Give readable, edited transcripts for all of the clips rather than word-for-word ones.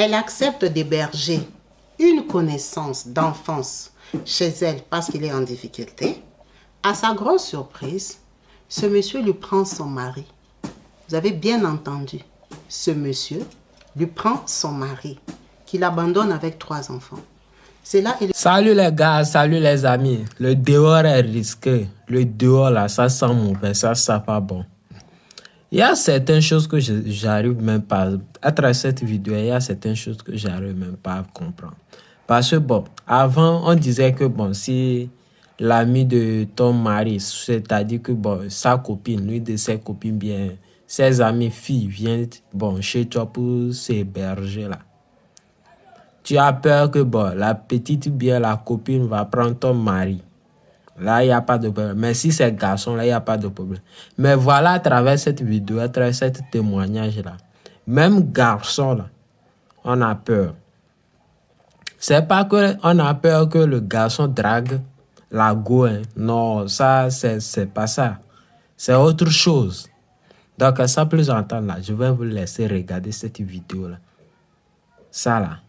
Elle accepte d'héberger une connaissance d'enfance chez elle parce qu'il est en difficulté. À sa grosse surprise, ce monsieur lui prend son mari. Vous avez bien entendu. Ce monsieur lui prend son mari, qu'il abandonne avec 3 enfants. C'est là Salut les gars, salut les amis. Le dehors est risqué. Le dehors là, ça sent mauvais, ça sent pas bon. Il y a certaines choses que j'arrive même pas, à travers cette vidéo, il y a certaines choses que j'arrive même pas à comprendre. Parce que bon, avant, on disait que bon, si l'ami de ton mari, c'est-à-dire que bon, sa copine, lui de ses copines bien, ses amis filles viennent bon, chez toi pour s'héberger là. Tu as peur que bon, la petite bien, la copine va prendre ton mari. Là, il n'y a pas de problème. Mais si c'est garçon, là, il n'y a pas de problème. Mais voilà, à travers cette vidéo, à travers ce témoignage-là, même garçon, là, on a peur. C'est pas qu'on a peur que le garçon drague la go. Hein. Non, ça, c'est pas ça. C'est autre chose. Donc, sans plus entendre, là, je vais vous laisser regarder cette vidéo-là. Ça, là.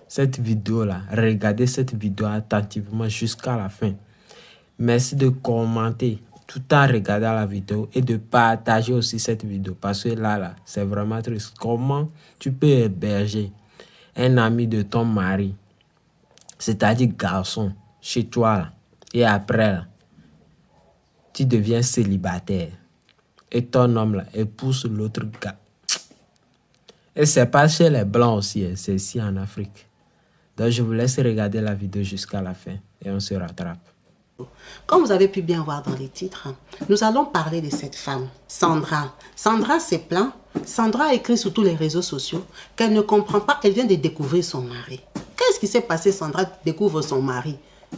Cette vidéo-là, regardez cette vidéo attentivement jusqu'à la fin. Merci de commenter tout en regardant la vidéo et de partager aussi cette vidéo parce que là, c'est vraiment triste. Comment tu peux héberger un ami de ton mari, c'est-à-dire garçon, chez toi là, et après là, tu deviens célibataire et ton homme là épouse l'autre gars. Et c'est pas chez les blancs aussi, c'est ici en Afrique. Donc, je vous laisse regarder la vidéo jusqu'à la fin et on se rattrape. Comme vous avez pu bien voir dans les titres, nous allons parler de cette femme, Sandra. Sandra s'est plaint. Sandra a écrit sur tous les réseaux sociaux qu'elle ne comprend pas, elle vient de découvrir son mari. Qu'est-ce qui s'est passé? Sandra découvre son mari.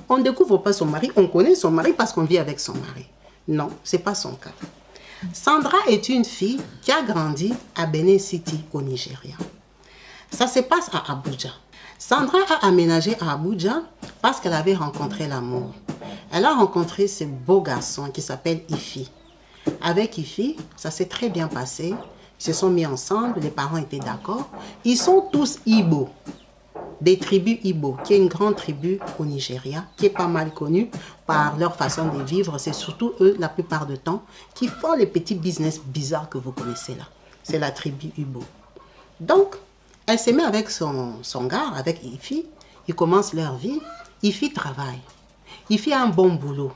On ne découvre pas son mari, on connaît son mari parce qu'on vit avec son mari. Non, ce n'est pas son cas. Sandra est une fille qui a grandi à Benin City, au Nigeria. Ça se passe à Abuja. Sandra a aménagé à Abuja parce qu'elle avait rencontré l'amour. Elle a rencontré ce beau garçon qui s'appelle Ifi. Avec Ifi, ça s'est très bien passé. Ils se sont mis ensemble, les parents étaient d'accord. Ils sont tous Igbo, des tribus Igbo, qui est une grande tribu au Nigeria, qui est pas mal connue par leur façon de vivre. C'est surtout eux, la plupart du temps, qui font les petits business bizarres que vous connaissez là. C'est la tribu Igbo. Donc, elle se met avec son gars, avec Ifi. Ils commencent leur vie. Ifi travaille. Ifi a un bon boulot.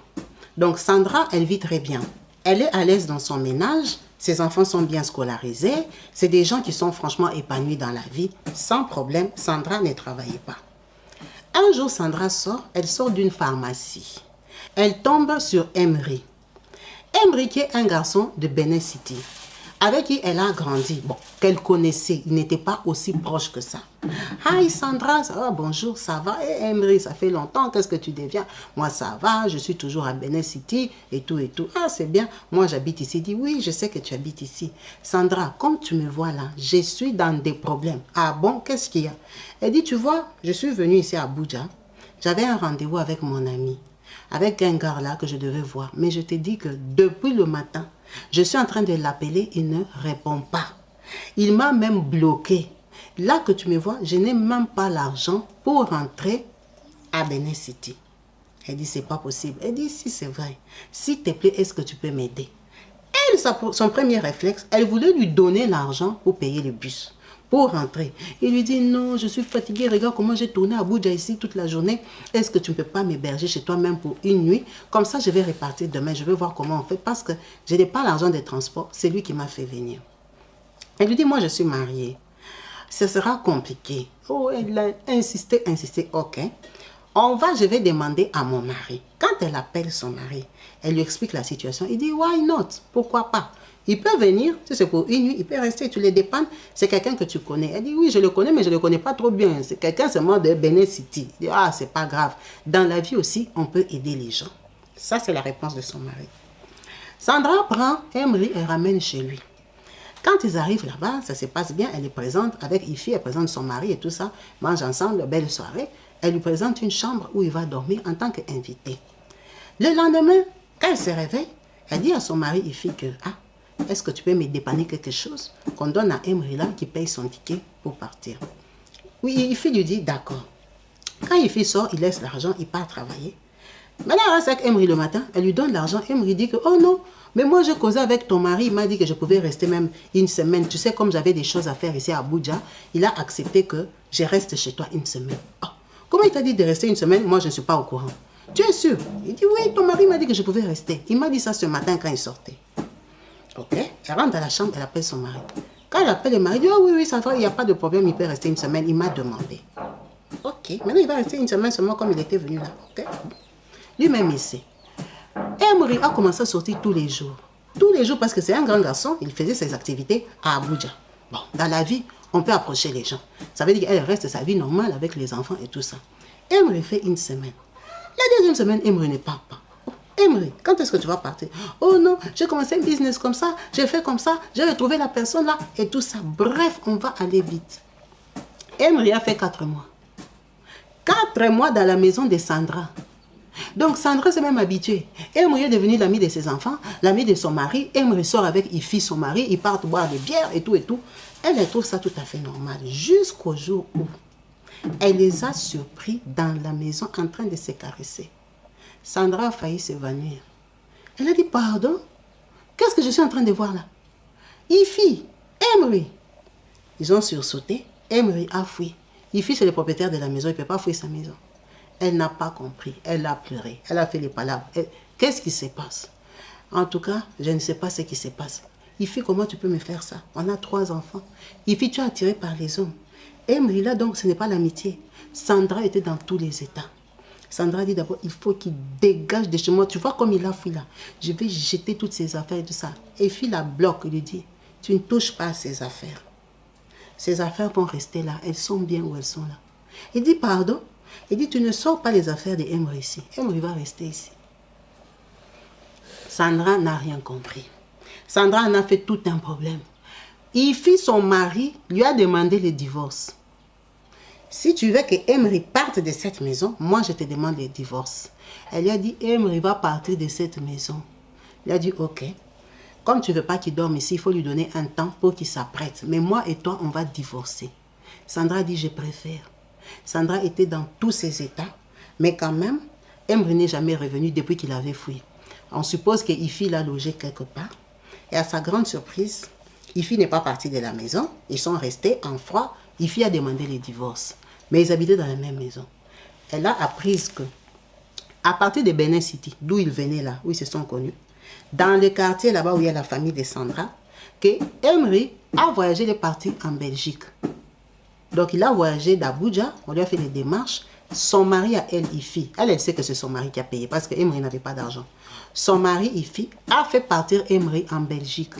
Donc Sandra, elle vit très bien. Elle est à l'aise dans son ménage. Ses enfants sont bien scolarisés. C'est des gens qui sont franchement épanouis dans la vie. Sans problème, Sandra ne travaillait pas. Un jour, Sandra sort. Elle sort d'une pharmacie. Elle tombe sur Emery. Emery qui est un garçon de Benin City, avec qui elle a grandi, bon, qu'elle connaissait, il n'était pas aussi proche que ça. Hi Sandra, ça va, bonjour, ça va? Et Emery, ça fait longtemps, qu'est-ce que tu deviens? Moi ça va, je suis toujours à Benin City et tout et tout. Ah c'est bien, moi j'habite ici. Il dit oui, je sais que tu habites ici. Sandra, comme tu me vois là, je suis dans des problèmes. Ah bon, qu'est-ce qu'il y a? Elle dit, tu vois, je suis venue ici à Abuja, j'avais un rendez-vous avec mon ami, avec un gars là que je devais voir. Mais je te dis que depuis le matin, je suis en train de l'appeler, il ne répond pas. Il m'a même bloqué. Là que tu me vois, je n'ai même pas l'argent pour rentrer à Benin City. Elle dit, c'est pas possible. Elle dit, si c'est vrai. S'il te plaît, est-ce que tu peux m'aider? Elle, son premier réflexe, elle voulait lui donner l'argent pour payer le bus, pour rentrer. Il lui dit, non, je suis fatiguée, regarde comment j'ai tourné à Abuja ici toute la journée. Est-ce que tu ne peux pas m'héberger chez toi même pour une nuit? Comme ça, je vais repartir demain, je vais voir comment on fait parce que je n'ai pas l'argent des transports. C'est lui qui m'a fait venir. Elle lui dit, moi je suis mariée. Ce sera compliqué. Oh, elle a insisté, ok. Je vais demander à mon mari. Quand elle appelle son mari, elle lui explique la situation. Il dit, why not? Pourquoi pas? Il peut venir, si c'est pour une nuit, il peut rester, tu les dépannes. C'est quelqu'un que tu connais. Elle dit, oui, je le connais, mais je ne le connais pas trop bien. C'est quelqu'un seulement de Benin City. Il dit, ah, c'est pas grave. Dans la vie aussi, on peut aider les gens. Ça, c'est la réponse de son mari. Sandra prend Emery et ramène chez lui. Quand ils arrivent là-bas, ça se passe bien. Elle est présente avec Ifi, elle présente son mari et tout ça. Mangent ensemble, belle soirée. Elle lui présente une chambre où il va dormir en tant qu'invité. Le lendemain, quand elle se réveille, elle dit à son mari Ifi que, ah, est-ce que tu peux me dépanner quelque chose? Qu'on donne à Emery là, qui paye son ticket pour partir. Oui, Ifi lui dit, d'accord. Quand Ifi sort, il laisse l'argent, il part travailler. Maintenant, elle reste avec Emery le matin, elle lui donne l'argent. Emery dit que, oh non, mais moi je causais avec ton mari, il m'a dit que je pouvais rester même une semaine. Tu sais, comme j'avais des choses à faire ici à Abuja, il a accepté que je reste chez toi une semaine. Oh, comment il t'a dit de rester une semaine? Moi, je ne suis pas au courant. Tu es sûr? Il dit, oui, ton mari m'a dit que je pouvais rester. Il m'a dit ça ce matin quand il sortait. Ok, elle rentre dans la chambre, elle appelle son mari. Quand elle appelle le mari, il dit, oh oui, oui, ça va, il n'y a pas de problème, il peut rester une semaine. Il m'a demandé. Ok, maintenant il va rester une semaine seulement comme il était venu là. Ok, lui-même il sait. Emery a commencé à sortir tous les jours. Tous les jours parce que c'est un grand garçon, il faisait ses activités à Abuja. Bon, dans la vie, on peut approcher les gens. Ça veut dire qu'elle reste sa vie normale avec les enfants et tout ça. Emery fait une semaine. La deuxième semaine, Emery ne part pas. Emery, quand est-ce que tu vas partir? Oh non, j'ai commencé un business comme ça, j'ai fait comme ça, j'ai retrouvé la personne là et tout ça. Bref, on va aller vite. Emery a fait 4 mois. 4 mois dans la maison de Sandra. Donc Sandra s'est même habituée. Emery est devenu l'ami de ses enfants, l'ami de son mari. Emery sort avec Ifi, son mari, ils partent boire des bières et tout et tout. Elle trouve ça tout à fait normal. Jusqu'au jour où elle les a surpris dans la maison en train de se caresser. Sandra a failli s'évanouir. Elle a dit, pardon, qu'est-ce que je suis en train de voir là? Ifi, Emery. Ils ont sursauté. Emery a fui. Ifi, c'est le propriétaire de la maison, il ne peut pas fuir sa maison. Elle n'a pas compris, elle a pleuré, elle a fait les palabres. Qu'est-ce qui se passe? En tout cas, je ne sais pas ce qui se passe. Ifi, comment tu peux me faire ça? On a 3 enfants. Ifi, tu es attiré par les hommes. Emery, là, donc, ce n'est pas l'amitié. Sandra était dans tous les états. Sandra dit d'abord, il faut qu'il dégage de chez moi. Tu vois comme il a fui là. Je vais jeter toutes ses affaires et tout ça. Et Ifi la bloque, il lui dit, tu ne touches pas à ses affaires. Ces affaires vont rester là. Elles sont bien où elles sont là. Il dit, pardon. Il dit, tu ne sors pas les affaires de Emery ici. Emery va rester ici. Sandra n'a rien compris. Sandra en a fait tout un problème. Ifi, son mari, lui a demandé le divorce. Si tu veux que Emery parte de cette maison, moi je te demande le divorce. Elle lui a dit, Emery va partir de cette maison. Il a dit, ok. Comme tu ne veux pas qu'il dorme ici, il faut lui donner un temps pour qu'il s'apprête. Mais moi et toi, on va divorcer. Sandra dit, je préfère. Sandra était dans tous ses états, mais quand même, Emery n'est jamais revenu depuis qu'il avait fui. On suppose que Ifi l'a logé quelque part. Et à sa grande surprise, Ifi n'est pas parti de la maison. Ils sont restés en froid. Ifi a demandé le divorce. Mais ils habitaient dans la même maison. Elle a appris que, à partir de Benin City, d'où ils venaient là, où ils se sont connus, dans le quartier là-bas où il y a la famille de Sandra, que Emery a voyagé, il est parti en Belgique. Donc il a voyagé d'Abuja, on lui a fait des démarches. Son mari à elle, Ifi, elle sait que c'est son mari qui a payé parce que Emery n'avait pas d'argent. Son mari, Ifi, a fait partir Emery en Belgique.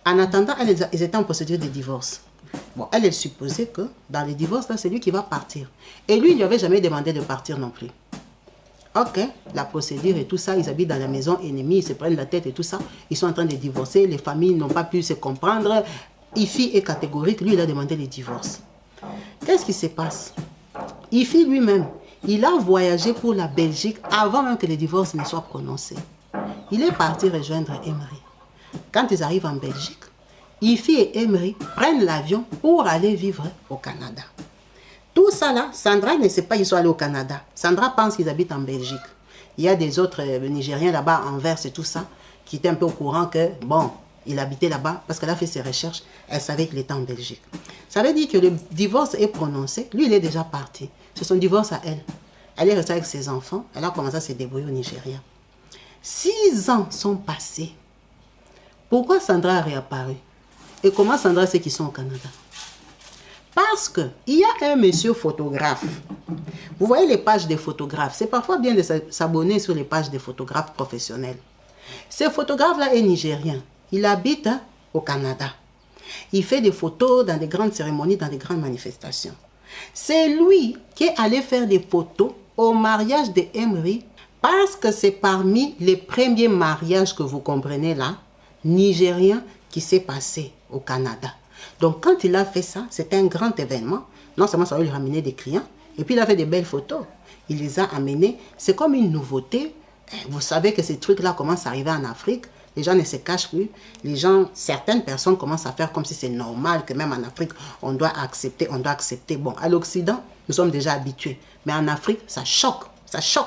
En attendant, ils étaient en procédure de divorce. Bon, elle supposait que dans le divorce, c'est lui qui va partir. Et lui, il ne lui avait jamais demandé de partir non plus. Ok, la procédure et tout ça, ils habitent dans la maison ennemie, ils se prennent la tête et tout ça. Ils sont en train de divorcer, les familles n'ont pas pu se comprendre. Ifi est catégorique, lui, il a demandé le divorce. Qu'est-ce qui se passe? Ifi lui-même, il a voyagé pour la Belgique avant même que le divorce ne soit prononcé. Il est parti rejoindre Emery. Quand ils arrivent en Belgique, Ifi et Emery prennent l'avion pour aller vivre au Canada. Tout ça là, Sandra ne sait pas qu'ils sont allés au Canada. Sandra pense qu'ils habitent en Belgique. Il y a des autres Nigériens là-bas, Anvers et tout ça, qui étaient un peu au courant que, bon, il habitait là-bas parce qu'elle a fait ses recherches, elle savait qu'il était en Belgique. Ça veut dire que le divorce est prononcé, lui il est déjà parti. C'est son divorce à elle. Elle est restée avec ses enfants, elle a commencé à se débrouiller au Nigeria. 6 ans sont passés. Pourquoi Sandra a réapparu? Et comment Sandra sait qu'ils sont au Canada? Parce qu'il y a un monsieur photographe. Vous voyez les pages des photographes. C'est parfois bien de s'abonner sur les pages des photographes professionnels. Ce photographe-là est nigérien. Il habite au Canada. Il fait des photos dans des grandes cérémonies, dans des grandes manifestations. C'est lui qui est allé faire des photos au mariage de Emery parce que c'est parmi les premiers mariages que vous comprenez là, nigériens, qui s'est passé au Canada. Donc quand il a fait ça, c'était un grand événement. Non seulement ça va lui ramener des clients, et puis il a fait des belles photos. Il les a amenées. C'est comme une nouveauté. Vous savez que ces trucs-là commencent à arriver en Afrique. Les gens ne se cachent plus. Les gens, certaines personnes commencent à faire comme si c'est normal que même en Afrique, on doit accepter, on doit accepter. Bon, à l'Occident, nous sommes déjà habitués. Mais en Afrique, ça choque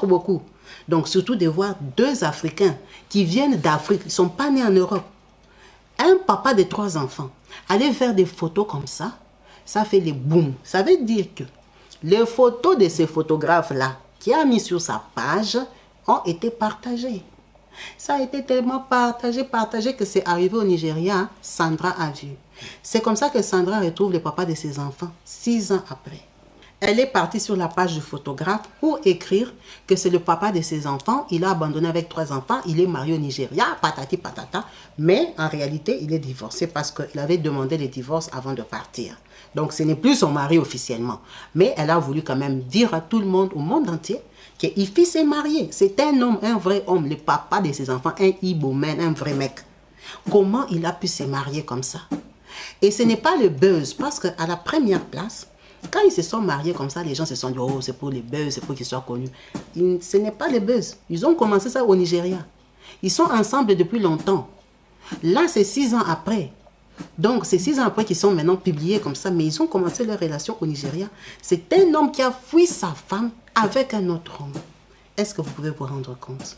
beaucoup. Donc, surtout de voir deux Africains qui viennent d'Afrique, ils ne sont pas nés en Europe. Un papa de 3 enfants, aller faire des photos comme ça fait les boum. Ça veut dire que les photos de ces photographes-là, qui a mis sur sa page, ont été partagées. Ça a été tellement partagé que c'est arrivé au Nigeria, Sandra a vu. C'est comme ça que Sandra retrouve le papa de ses enfants, 6 ans après. Elle est partie sur la page du photographe pour écrire que c'est le papa de ses enfants. Il a abandonné avec 3 enfants. Il est marié au Nigeria, patati patata. Mais en réalité, il est divorcé parce qu'il avait demandé le divorce avant de partir. Donc, ce n'est plus son mari officiellement. Mais elle a voulu quand même dire à tout le monde, au monde entier, que Ifi s'est marié. C'est un homme, un vrai homme, le papa de ses enfants, un Igbo-man, un vrai mec. Comment il a pu se marier comme ça? Et ce n'est pas le buzz, parce qu'à la première place, quand ils se sont mariés comme ça, les gens se sont dit, oh, c'est pour les buzz, c'est pour qu'ils soient connus. Ce n'est pas les buzz. Ils ont commencé ça au Nigeria. Ils sont ensemble depuis longtemps. Là, c'est 6 ans après. Donc, c'est 6 ans après qu'ils sont maintenant publiés comme ça, mais ils ont commencé leur relation au Nigeria. C'est un homme qui a fui sa femme avec un autre homme. Est-ce que vous pouvez vous rendre compte?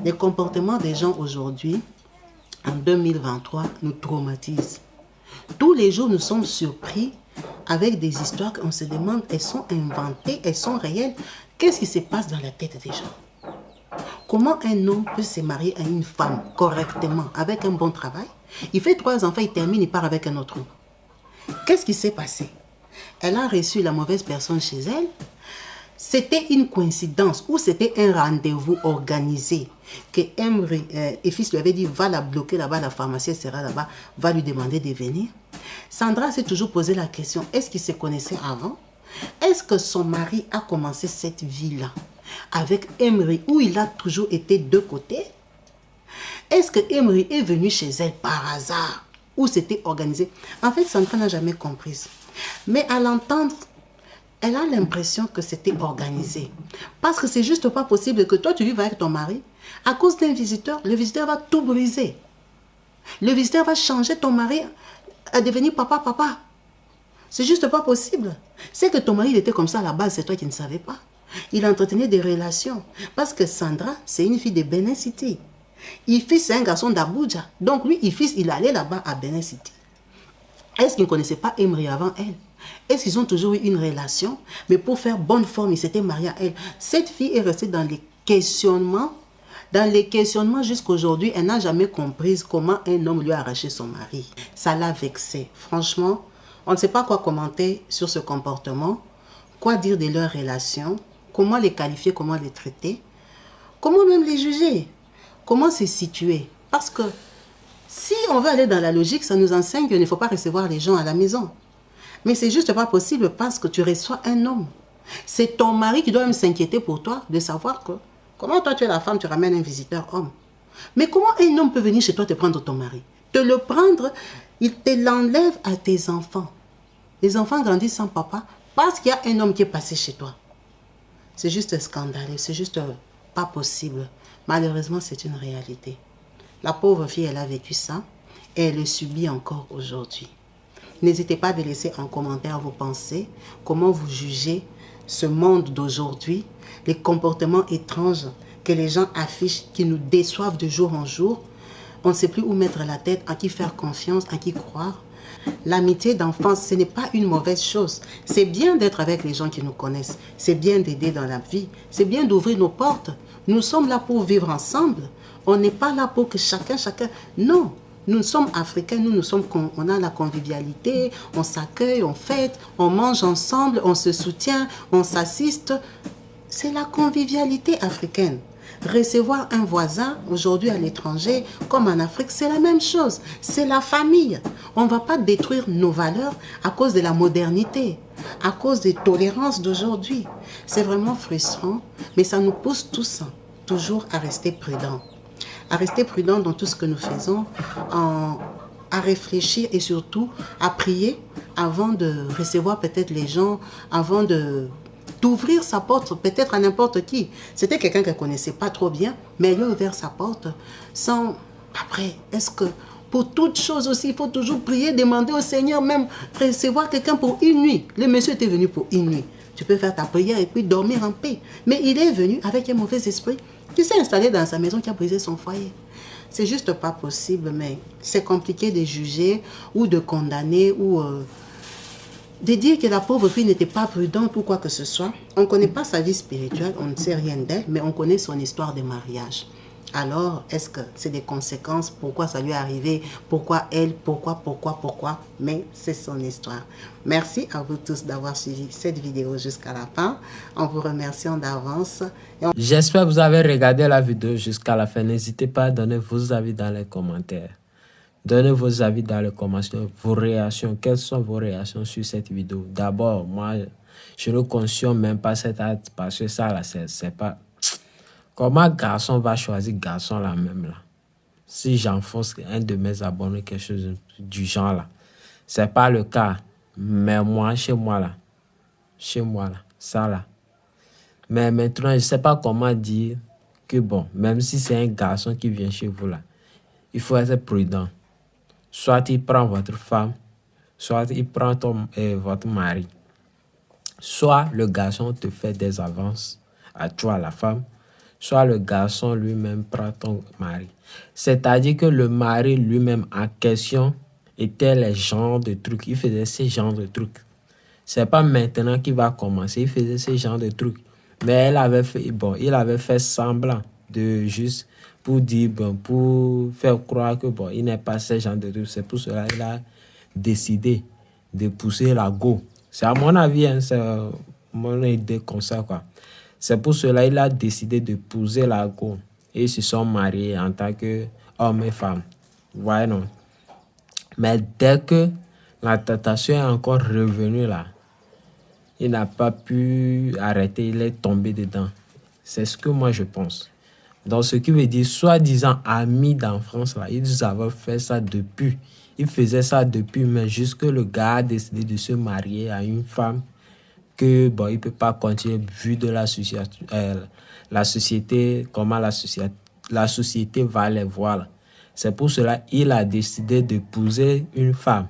Les comportements des gens aujourd'hui, en 2023, nous traumatisent. Tous les jours, nous sommes surpris avec des histoires qu'on se demande, elles sont inventées, elles sont réelles. Qu'est-ce qui se passe dans la tête des gens? Comment un homme peut se marier à une femme correctement, avec un bon travail? Il fait 3 enfants, il termine, il part avec un autre homme. Qu'est-ce qui s'est passé? Elle a reçu la mauvaise personne chez elle. C'était une coïncidence ou c'était un rendez-vous organisé que Efis lui avait dit, va la bloquer là-bas, la pharmacienne sera là-bas, va lui demander de venir. Sandra s'est toujours posé la question, est-ce qu'ils se connaissaient avant? Est-ce que son mari a commencé cette vie-là avec Emery, où il a toujours été de côté? Est-ce que Emery est venu chez elle par hasard ou c'était organisé? En fait, Sandra n'a jamais compris. Mais à l'entendre, elle a l'impression que c'était organisé. Parce que c'est juste pas possible que toi, tu vives avec ton mari. À cause d'un visiteur, le visiteur va tout briser. Le visiteur va changer ton mari à devenir papa. C'est juste pas possible. C'est que ton mari il était comme ça à la base, c'est toi qui ne savais pas. Il entretenait des relations. Parce que Sandra, c'est une fille de Benin City. Ifis, c'est un garçon d'Abuja. Donc lui, Ifis, il allait là-bas à Benin City. Est-ce qu'il ne connaissait pas Emery avant elle? Est-ce qu'ils ont toujours eu une relation? Mais pour faire bonne forme, il s'était marié à elle. Cette fille est restée dans les questionnements. Dans les questionnements jusqu'à aujourd'hui, elle n'a jamais compris comment un homme lui a arraché son mari. Ça l'a vexée. Franchement, on ne sait pas quoi commenter sur ce comportement. Quoi dire de leur relation? Comment les qualifier? Comment les traiter? Comment même les juger? Comment se situer? Parce que si on veut aller dans la logique, ça nous enseigne qu'il ne faut pas recevoir les gens à la maison. Mais c'est juste pas possible parce que tu reçois un homme. C'est ton mari qui doit même s'inquiéter pour toi de savoir que comment toi tu es la femme, tu ramènes un visiteur homme. Mais comment un homme peut venir chez toi te prendre ton mari? Te le prendre, il te l'enlève à tes enfants. Les enfants grandissent sans papa parce qu'il y a un homme qui est passé chez toi. C'est juste scandaleux, c'est juste pas possible. Malheureusement, c'est une réalité. La pauvre fille, elle a vécu ça et elle le subit encore aujourd'hui. N'hésitez pas à laisser en commentaire vos pensées, comment vous jugez ce monde d'aujourd'hui, les comportements étranges que les gens affichent, qui nous déçoivent de jour en jour. On ne sait plus où mettre la tête, à qui faire confiance, à qui croire. L'amitié d'enfance, ce n'est pas une mauvaise chose. C'est bien d'être avec les gens qui nous connaissent. C'est bien d'aider dans la vie. C'est bien d'ouvrir nos portes. Nous sommes là pour vivre ensemble. On n'est pas là pour que chacun... Non, nous sommes africains, on a la convivialité, on s'accueille, on fête, on mange ensemble, on se soutient, on s'assiste. C'est la convivialité africaine. Recevoir un voisin, aujourd'hui à l'étranger, comme en Afrique, c'est la même chose. C'est la famille. On ne va pas détruire nos valeurs à cause de la modernité, à cause des tolérances d'aujourd'hui. C'est vraiment frustrant, mais ça nous pousse tous toujours à rester prudents. À rester prudents dans tout ce que nous faisons, à réfléchir et surtout à prier avant de recevoir peut-être les gens, avant d'ouvrir sa porte peut-être à n'importe qui. C'était quelqu'un qu'elle ne connaissait pas trop bien, mais elle lui a ouvert sa porte sans Après, est-ce que pour toute chose aussi, il faut toujours prier, demander au Seigneur, même recevoir quelqu'un pour une nuit. Le monsieur était venu pour une nuit. Tu peux faire ta prière et puis dormir en paix. Mais il est venu avec un mauvais esprit qui s'est installé dans sa maison, qui a brisé son foyer. C'est juste pas possible, mais c'est compliqué de juger ou de condamner ou de dire que la pauvre fille n'était pas prudente ou quoi que ce soit. On ne connaît pas sa vie spirituelle, on ne sait rien d'elle, mais on connaît son histoire de mariage. Alors, est-ce que c'est des conséquences? Pourquoi ça lui est arrivé? Pourquoi elle? Pourquoi? Mais c'est son histoire. Merci à vous tous d'avoir suivi cette vidéo jusqu'à la fin. En vous remerciant d'avance. J'espère que vous avez regardé la vidéo jusqu'à la fin. N'hésitez pas à donner vos avis dans les commentaires. Donnez vos avis dans les commentaires, vos réactions. Quelles sont vos réactions sur cette vidéo? D'abord, moi, je ne cautionne même pas cet acte parce que ça, là, c'est pas... Comment garçon va choisir garçon là même là? Si j'enfonce un de mes abonnés, quelque chose du genre là. C'est pas le cas. Mais moi, chez moi là, ça là. Mais maintenant, je sais pas comment dire que bon, même si c'est un garçon qui vient chez vous là, il faut être prudent. Soit il prend votre femme, soit il prend votre mari. Soit le garçon te fait des avances à toi, la femme, soit le garçon lui-même prend ton mari. C'est-à-dire que le mari lui-même en question était les genres de trucs. Il faisait ces genres de trucs. C'est pas maintenant qu'il va commencer. Il faisait ces genres de trucs. Mais elle avait fait, bon, il avait fait semblant de juste pour dire, bon, pour faire croire que bon, il n'est pas ce genre de trucs. C'est pour cela qu'il a décidé de pousser la go. C'est à mon avis, hein, c'est mon idée comme ça, quoi. C'est pour cela qu'il a décidé de pousser la go. Et ils se sont mariés en tant qu'homme et femme. Ouais, non. Mais dès que la tentation est encore revenue là, il n'a pas pu arrêter, il est tombé dedans. C'est ce que moi je pense. Donc ce qui veut dire, soi-disant amis d'enfance là, ils avaient fait ça depuis. Ils faisaient ça depuis, mais jusque le gars a décidé de se marier à une femme que bon, il peut pas continuer vu de la société, comment la société va les voir. C'est pour cela qu'il a décidé d'épouser une femme.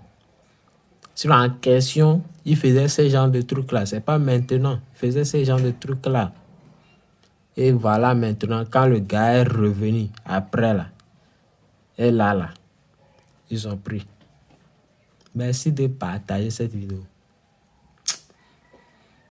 Sinon, en question, il faisait ce genre de trucs-là. C'est pas maintenant. Il faisait ce genre de trucs-là. Et voilà maintenant, quand le gars est revenu après là, et là, ils ont pris. Merci de partager cette vidéo.